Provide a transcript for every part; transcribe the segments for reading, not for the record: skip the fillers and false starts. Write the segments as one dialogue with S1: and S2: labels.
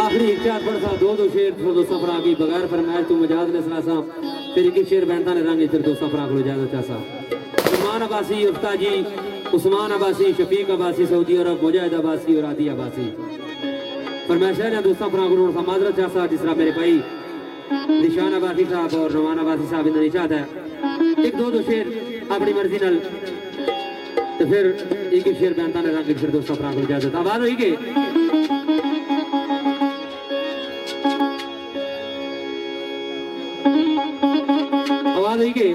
S1: आखिरी इख्तियार पर था दो शेर फिर दोस्तों फरा की बगैर फरमाइश तू मजाज ने सलासा फिर एक शेर बैंता ने रंग फिर दोस्तों फरा को इजाजत चासा उस्मान अब्बासी उफ्ता जी उस्मान अब्बासी शफीक अब्बासी सऊदी अरब मुजाहिद अब्बासी और आदि अब्बासी फरमाइश है दोस्तों फरा को माजरत चासा जिस तरह मेरे भाई निशान अब्बासी साहब और नवान अब्बासी साहब इन्होंने निशात है एक दो शेर अपनी मर्जी नाल तो फिर एक शेर बैंता ने रंग फिर दोस्तों फरा को इजाजत आवाज हुई के आवाज हुई के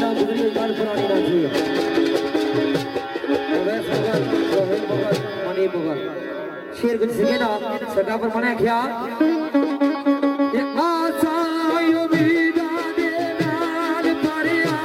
S2: बिना गुजरी गाल पुरानी ना थी वैस मगर रोहिल मगर मनी मगर शेर कुछ सीखे ना सगा पर मने क्या ये आशा यो विदा दे नाल परिया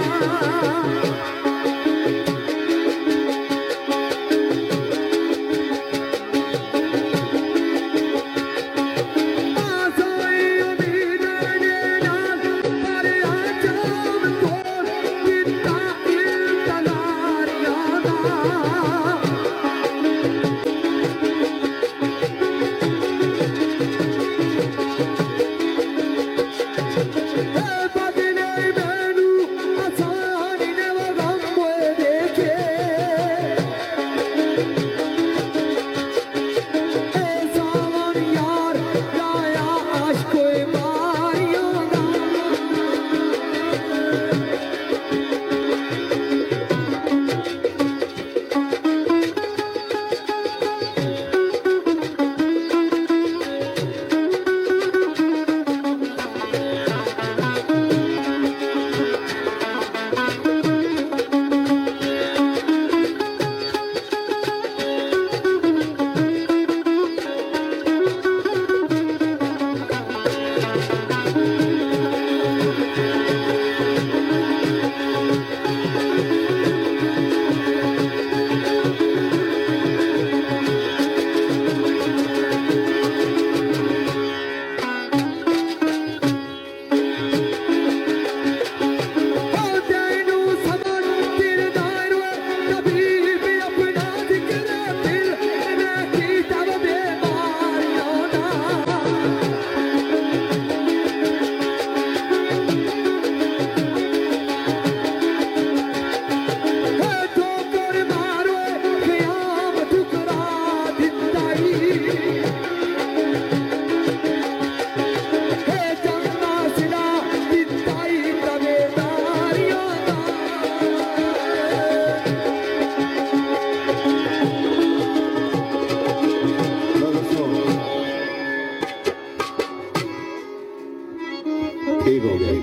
S3: ठीक हो गया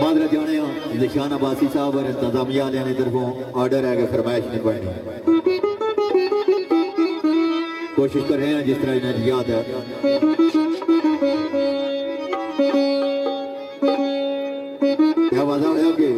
S3: मादरा जाने निशान अब्बासी साहब और इंतजामिया वाले ने तरफों ऑर्डर है कि फरमाइश नहीं पड़नी कोशिश कर रहे हैं जिस तरह इन्हें याद है क्या वादा है कि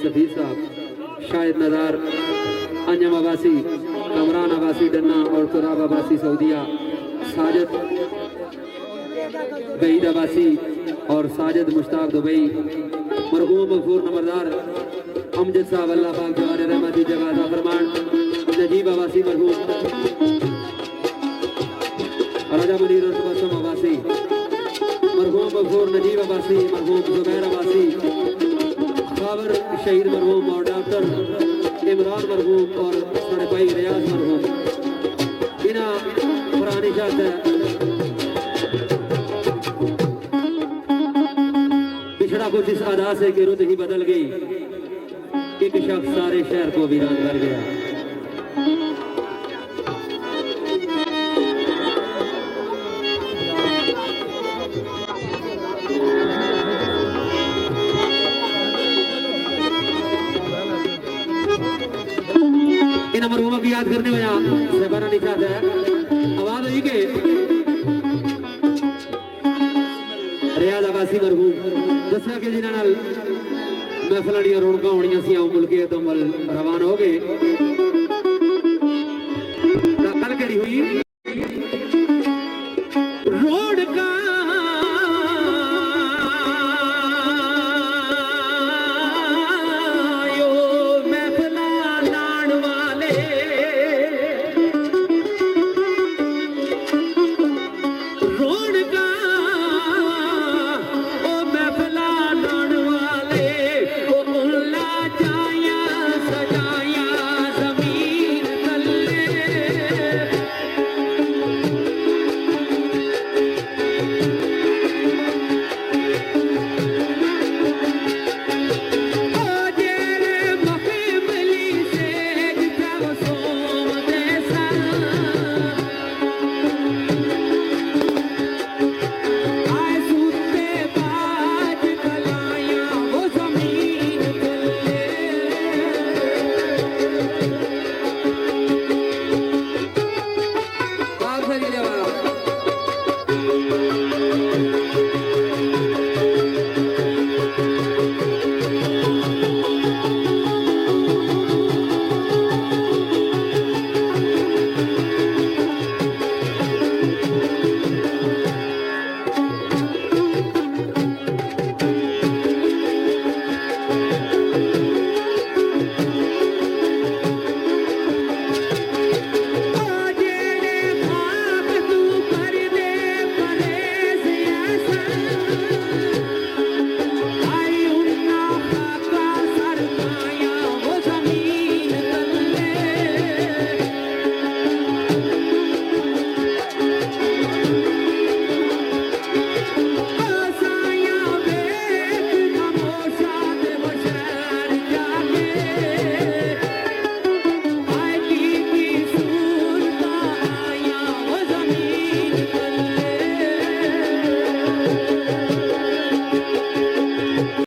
S1: सफीर साहब, शाहिद नज़ार, अंजम अब्बासी, कमरान अब्बासी डन्ना और तुराब अब्बासी सऊदिया, साजिद वहीद अब्बासी और साजिद मुश्ताक दुबई, मरहूम मगफूर नंबरदार अमजद साहब, अल्लाह पाक जवान रहमती जगह अता फरमान, नजीब अब्बासी मरहूम, राजा मुनीर और तबस्सुम अब्बासी, मरहूम मगफूर नजीब अब्बासी, मरहूम जुबैर अब्बासी, खाबर शहीद मरहूम और डॉक्टर इमरान मरहूम और सारे भाई रियाज मरहूम। इना पुरानी जात है पिछड़ा कुछ इस अदा से कि रुत ही बदल गई, एक शख्स सारे शहर को वीरान कर गया। इन मरहूमों की याद करने में सहबाना निशात है। आवाज हुई के रियाज अब्बासी मरहूम दसिया कि जिन्हां नाल महफिलां दी रौनकां होणीਆਂ ਸੀ, ਆਉਂ ਮੁਲਕੇ ਤੋਂ ਮਲ ਰਵਾਨ ਹੋ ਗਏ।